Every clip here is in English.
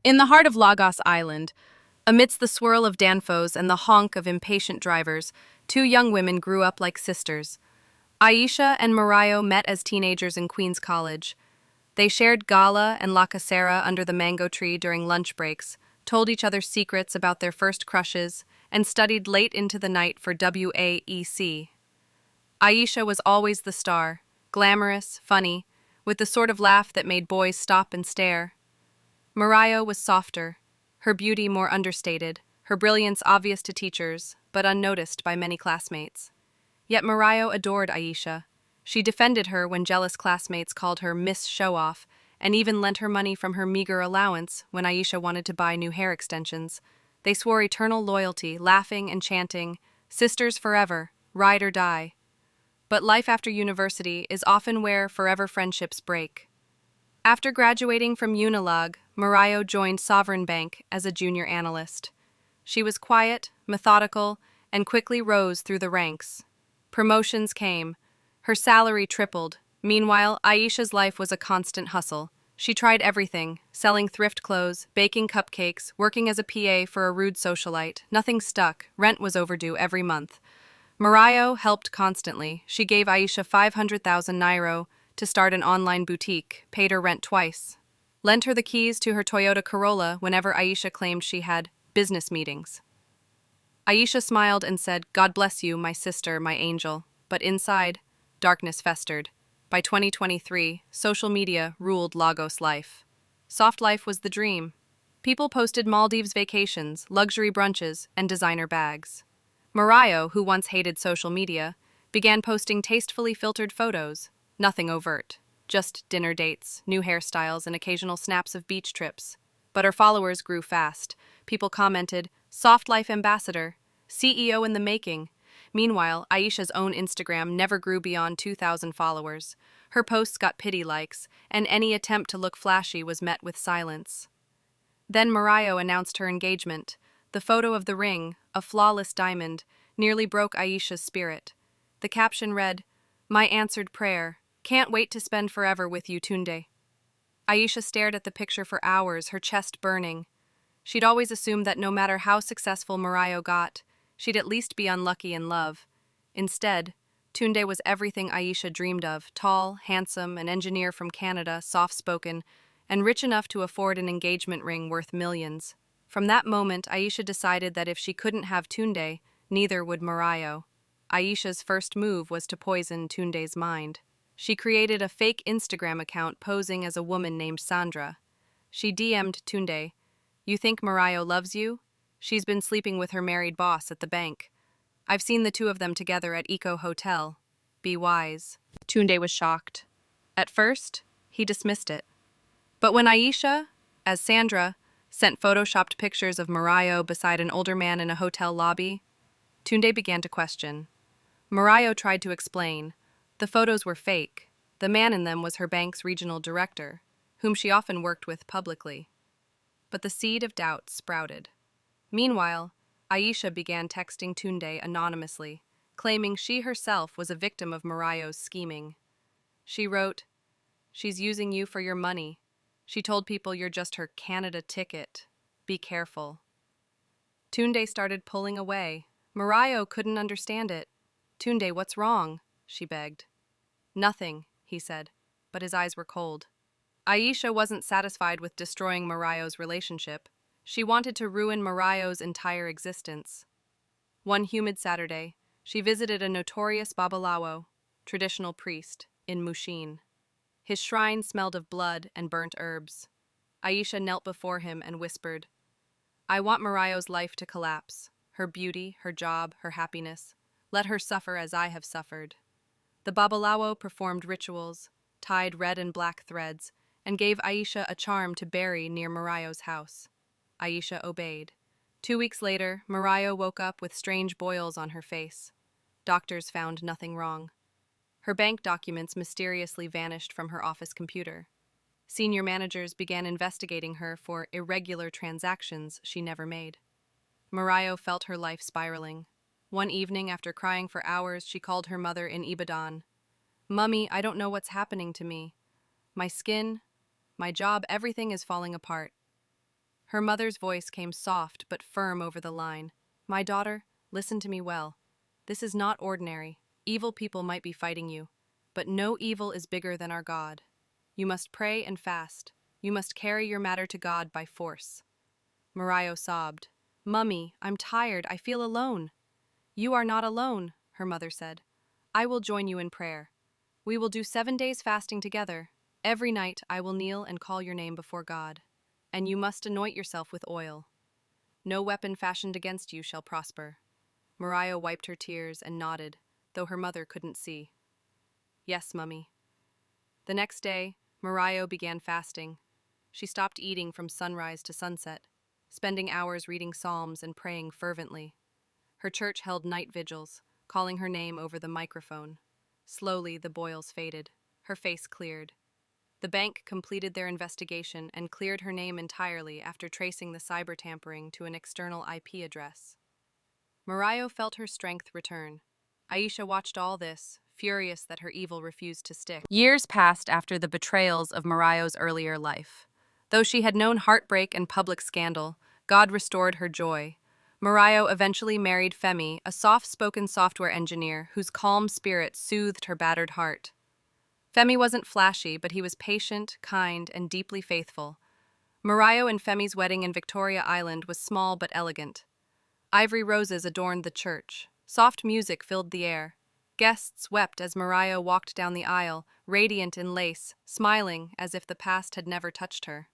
In the heart of Lagos Island, amidst the swirl of danfos and the honk of impatient drivers, two young women grew up like sisters. Aisha and Morayo met as teenagers in Queen's College. They shared gala and la casera under the mango tree during lunch breaks, told each other secrets about their first crushes, and studied late into the night for WAEC. Aisha was always the star, glamorous, funny, with the sort of laugh that made boys stop and stare. Morayo was softer, her beauty more understated, her brilliance obvious to teachers, but unnoticed by many classmates. Yet Morayo adored Aisha. She defended her when jealous classmates called her Miss Show-Off, and even lent her money from her meager allowance when Aisha wanted to buy new hair extensions. They swore eternal loyalty, laughing and chanting, "Sisters forever, ride or die." But life after university is often where forever friendships break. After graduating from Unilag, Morayo joined Sovereign Bank as a junior analyst. She was quiet, methodical, and quickly rose through the ranks. Promotions came. Her salary tripled. Meanwhile, Aisha's life was a constant hustle. She tried everything, selling thrift clothes, baking cupcakes, working as a PA for a rude socialite. Nothing stuck. Rent was overdue every month. Morayo helped constantly. She gave Aisha 500,000 naira to start an online boutique, paid her rent twice, lent her the keys to her Toyota Corolla whenever Aisha claimed she had business meetings. Aisha smiled and said, "God bless you, my sister, my angel." But inside, darkness festered. By 2023, social media ruled Lagos life. Soft life was the dream. People posted Maldives vacations, luxury brunches, and designer bags. Morayo, who once hated social media, began posting tastefully filtered photos, nothing overt, just dinner dates, new hairstyles, and occasional snaps of beach trips. But her followers grew fast. People commented, "Soft life ambassador, CEO in the making." Meanwhile, Aisha's own Instagram never grew beyond 2,000 followers. Her posts got pity likes, and any attempt to look flashy was met with silence. Then Morayo announced her engagement. The photo of the ring, a flawless diamond, nearly broke Aisha's spirit. The caption read, "My answered prayer. Can't wait to spend forever with you, Tunde." Aisha stared at the picture for hours, her chest burning. She'd always assumed that no matter how successful Morayo got, she'd at least be unlucky in love. Instead, Tunde was everything Aisha dreamed of: tall, handsome, an engineer from Canada, soft-spoken, and rich enough to afford an engagement ring worth millions. From that moment, Aisha decided that if she couldn't have Tunde, neither would Morayo. Aisha's first move was to poison Tunde's mind. She created a fake Instagram account posing as a woman named Sandra. She DM'd Tunde, "You think Morayo loves you? She's been sleeping with her married boss at the bank. I've seen the two of them together at Eco Hotel. Be wise." Tunde was shocked. At first, he dismissed it. But when Aisha, as Sandra, sent photoshopped pictures of Morayo beside an older man in a hotel lobby, Tunde began to question. Morayo tried to explain. The photos were fake. The man in them was her bank's regional director, whom she often worked with publicly. But the seed of doubt sprouted. Meanwhile, Aisha began texting Tunde anonymously, claiming she herself was a victim of Morayo's scheming. She wrote, "She's using you for your money. She told people you're just her Canada ticket. Be careful." Tunde started pulling away. Morayo couldn't understand it. "Tunde, what's wrong?" she begged. "Nothing," he said, but his eyes were cold. Aisha wasn't satisfied with destroying Morayo's relationship. She wanted to ruin Morayo's entire existence. One humid Saturday, she visited a notorious Babalawo, traditional priest, in Mushin. His shrine smelled of blood and burnt herbs. Aisha knelt before him and whispered, "I want Morayo's life to collapse. Her beauty, her job, her happiness. Let her suffer as I have suffered." The Babalawo performed rituals, tied red and black threads, and gave Aisha a charm to bury near Morayo's house. Aisha obeyed. 2 weeks later, Morayo woke up with strange boils on her face. Doctors found nothing wrong. Her bank documents mysteriously vanished from her office computer. Senior managers began investigating her for irregular transactions she never made. Morayo felt her life spiraling. One evening, after crying for hours, she called her mother in Ibadan. "Mummy, I don't know what's happening to me. My skin, my job, everything is falling apart." Her mother's voice came soft but firm over the line. My daughter, listen to me well. This is not ordinary. Evil people might be fighting you, but no evil is bigger than our God. You must pray and fast. You must carry your matter to God by force. Morayo sobbed. Mummy, I'm tired. I feel alone. You are not alone, her mother said. I will join you in prayer. We will do 7 days fasting together. Every night I will kneel and call your name before God. And you must anoint yourself with oil. No weapon fashioned against you shall prosper. Morayo wiped her tears and nodded, though her mother couldn't see. Yes, Mummy. The next day, Morayo began fasting. She stopped eating from sunrise to sunset, spending hours reading psalms and praying fervently. Her church held night vigils, calling her name over the microphone. Slowly, the boils faded. Her face cleared. The bank completed their investigation and cleared her name entirely after tracing the cyber tampering to an external IP address. Morayo felt her strength return. Aisha watched all this, furious that her evil refused to stick. Years passed after the betrayals of Morayo's earlier life. Though she had known heartbreak and public scandal, God restored her joy. Morayo eventually married Femi, a soft-spoken software engineer whose calm spirit soothed her battered heart. Femi wasn't flashy, but he was patient, kind, and deeply faithful. Morayo and Femi's wedding in Victoria Island was small but elegant. Ivory roses adorned the church. Soft music filled the air. Guests wept as Morayo walked down the aisle, radiant in lace, smiling as if the past had never touched her.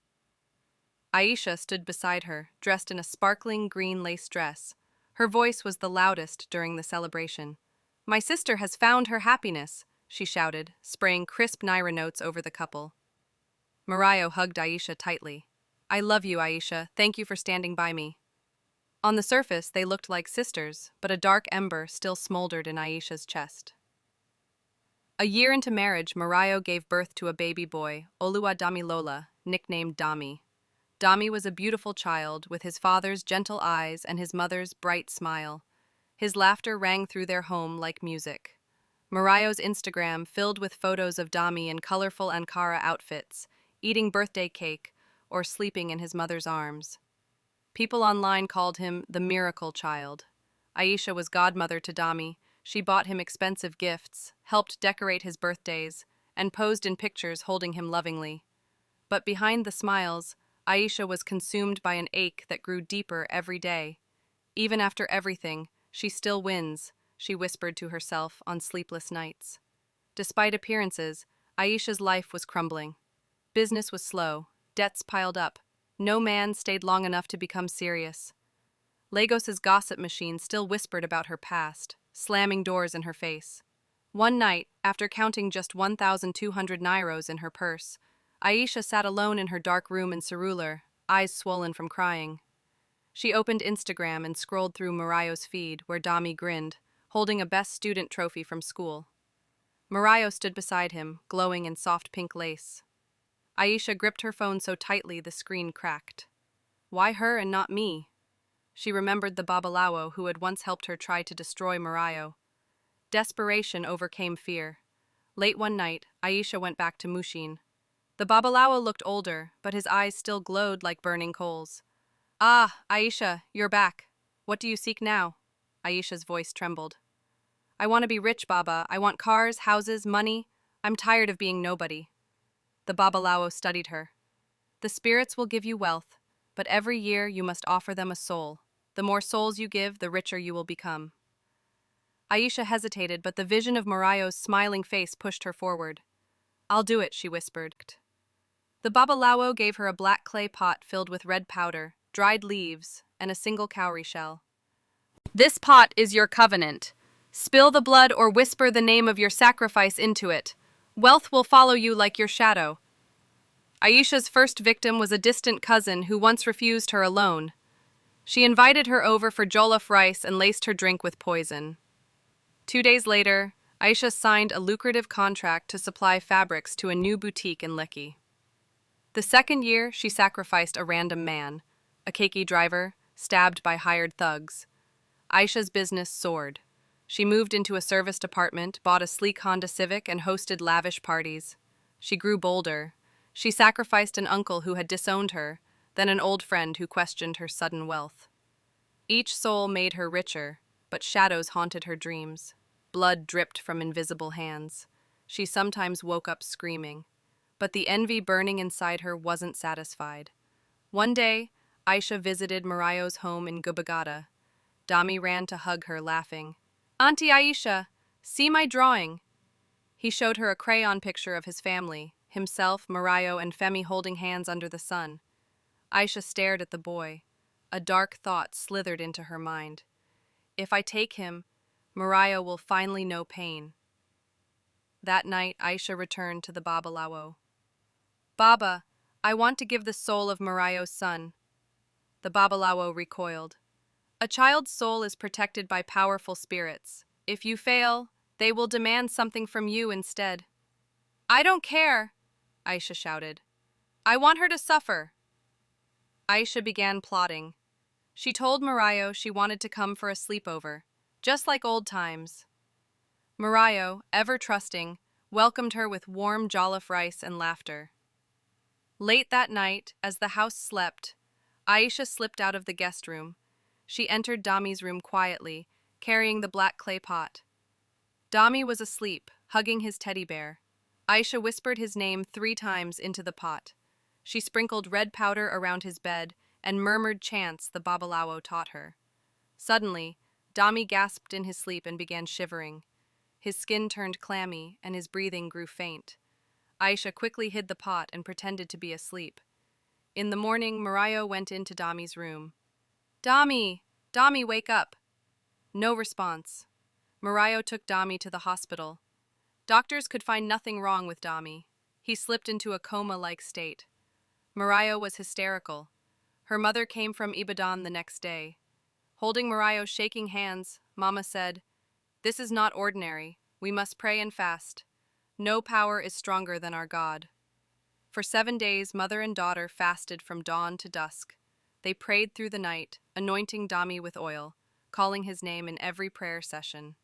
Aisha stood beside her, dressed in a sparkling green lace dress. Her voice was the loudest during the celebration. My sister has found her happiness, she shouted, spraying crisp Naira notes over the couple. Morayo hugged Aisha tightly. I love you, Aisha. Thank you for standing by me. On the surface, they looked like sisters, but a dark ember still smoldered in Aisha's chest. A year into marriage, Morayo gave birth to a baby boy, Oluwadamilola, nicknamed Dami. Dami was a beautiful child, with his father's gentle eyes and his mother's bright smile. His laughter rang through their home like music. Morayo's Instagram filled with photos of Dami in colorful Ankara outfits, eating birthday cake, or sleeping in his mother's arms. People online called him the miracle child. Aisha was godmother to Dami. She bought him expensive gifts, helped decorate his birthdays, and posed in pictures holding him lovingly. But behind the smiles, Aisha was consumed by an ache that grew deeper every day. Even after everything, she still wins, she whispered to herself on sleepless nights. Despite appearances, Aisha's life was crumbling. Business was slow, debts piled up. No man stayed long enough to become serious. Lagos's gossip machine still whispered about her past, slamming doors in her face. One night, after counting just 1,200 nairos in her purse, Aisha sat alone in her dark room in Cerular, eyes swollen from crying. She opened Instagram and scrolled through Morayo's feed, where Dami grinned, holding a best student trophy from school. Morayo stood beside him, glowing in soft pink lace. Aisha gripped her phone so tightly the screen cracked. Why her and not me? She remembered the Babalawo who had once helped her try to destroy Morayo. Desperation overcame fear. Late one night, Aisha went back to Mushin. The Babalawo looked older, but his eyes still glowed like burning coals. Ah, Aisha, you're back. What do you seek now? Aisha's voice trembled. I want to be rich, Baba. I want cars, houses, money. I'm tired of being nobody. The Babalawo studied her. The spirits will give you wealth, but every year you must offer them a soul. The more souls you give, the richer you will become. Aisha hesitated, but the vision of Morayo's smiling face pushed her forward. I'll do it, she whispered. The Babalawo gave her a black clay pot filled with red powder, dried leaves, and a single cowrie shell. This pot is your covenant. Spill the blood or whisper the name of your sacrifice into it. Wealth will follow you like your shadow. Aisha's first victim was a distant cousin who once refused her alone. She invited her over for jollof rice and laced her drink with poison. 2 days later, Aisha signed a lucrative contract to supply fabrics to a new boutique in Lekki. The second year, she sacrificed a random man, a keiki driver, stabbed by hired thugs. Aisha's business soared. She moved into a serviced apartment, bought a sleek Honda Civic, and hosted lavish parties. She grew bolder. She sacrificed an uncle who had disowned her, then an old friend who questioned her sudden wealth. Each soul made her richer, but shadows haunted her dreams. Blood dripped from invisible hands. She sometimes woke up screaming. But the envy burning inside her wasn't satisfied. One day, Aisha visited Morayo's home in Gubagata. Dami ran to hug her, laughing. "Auntie Aisha, see my drawing." He showed her a crayon picture of his family, himself, Morayo, and Femi holding hands under the sun. Aisha stared at the boy. A dark thought slithered into her mind. If I take him, Morayo will finally know pain. That night, Aisha returned to the Babalawo. "Baba, I want to give the soul of Morayo's son." The Babalawo recoiled. "A child's soul is protected by powerful spirits. If you fail, they will demand something from you instead." "I don't care," Aisha shouted. "I want her to suffer." Aisha began plotting. She told Morayo she wanted to come for a sleepover, just like old times. Morayo, ever trusting, welcomed her with warm jollof rice and laughter. Late that night, as the house slept, Aisha slipped out of the guest room. She entered Dami's room quietly, carrying the black clay pot. Dami was asleep, hugging his teddy bear. Aisha whispered his name 3 times into the pot. She sprinkled red powder around his bed and murmured chants the Babalawo taught her. Suddenly, Dami gasped in his sleep and began shivering. His skin turned clammy and his breathing grew faint. Aisha quickly hid the pot and pretended to be asleep. In the morning, Morayo went into Dami's room. "Dami! Dami, wake up!" No response. Morayo took Dami to the hospital. Doctors could find nothing wrong with Dami. He slipped into a coma-like state. Morayo was hysterical. Her mother came from Ibadan the next day. Holding Morayo's shaking hands, Mama said, "This is not ordinary. We must pray and fast. No power is stronger than our God." For 7 days, mother and daughter fasted from dawn to dusk. They prayed through the night, anointing Dami with oil, calling his name in every prayer session.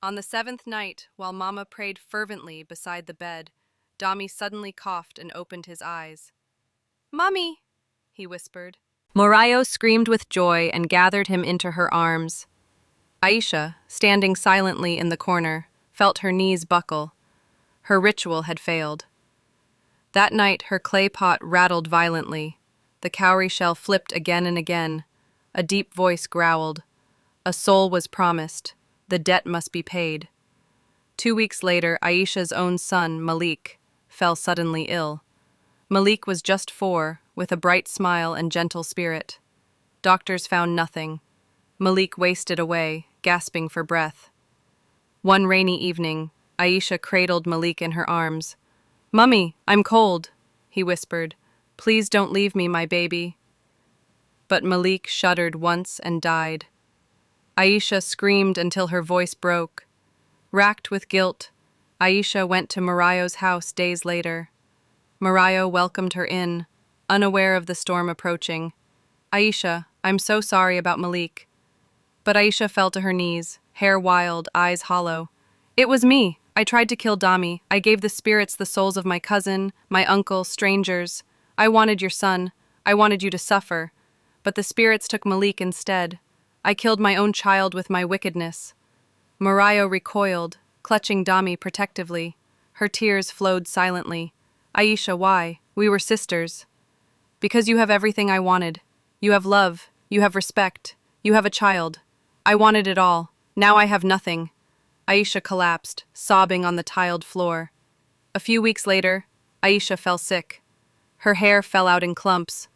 On the 7th night, while Mama prayed fervently beside the bed, Dami suddenly coughed and opened his eyes. "Mummy," he whispered. Morayo screamed with joy and gathered him into her arms. Aisha, standing silently in the corner, felt her knees buckle. Her ritual had failed. That night, her clay pot rattled violently. The cowrie shell flipped again and again. A deep voice growled. A soul was promised. The debt must be paid. 2 weeks later, Aisha's own son, Malik, fell suddenly ill. Malik was just 4, with a bright smile and gentle spirit. Doctors found nothing. Malik wasted away, gasping for breath. One rainy evening, Aisha cradled Malik in her arms. "Mummy, I'm cold," he whispered. "Please don't leave me, my baby." But Malik shuddered once and died. Aisha screamed until her voice broke. Racked with guilt, Aisha went to Morayo's house days later. Morayo welcomed her in, unaware of the storm approaching. "Aisha, I'm so sorry about Malik." But Aisha fell to her knees, hair wild, eyes hollow. "It was me. I tried to kill Dami. I gave the spirits the souls of my cousin, my uncle, strangers. I wanted your son. I wanted you to suffer. But the spirits took Malik instead. I killed my own child with my wickedness." Morayo recoiled, clutching Dami protectively. Her tears flowed silently. "Aisha, why? We were sisters." "Because you have everything I wanted. You have love. You have respect. You have a child. I wanted it all. Now I have nothing." Aisha collapsed, sobbing on the tiled floor. A few weeks later, Aisha fell sick. Her hair fell out in clumps.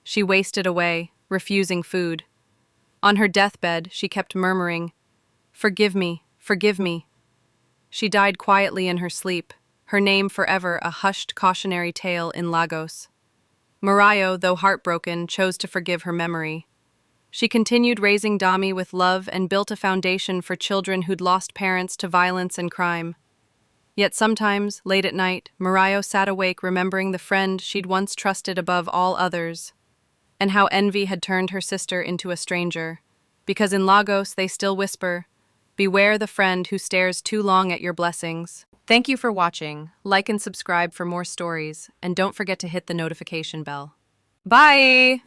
She wasted away, refusing food. On her deathbed, she kept murmuring, "Forgive me, forgive me." She died quietly in her sleep, her name forever a hushed cautionary tale in Lagos. Morayo, though heartbroken, chose to forgive her memory. She continued raising Dami with love and built a foundation for children who'd lost parents to violence and crime. Yet sometimes, late at night, Morayo sat awake remembering the friend she'd once trusted above all others, and how envy had turned her sister into a stranger. Because in Lagos they still whisper, "Beware the friend who stares too long at your blessings." Thank you for watching. Like and subscribe for more stories, and don't forget to hit the notification bell. Bye!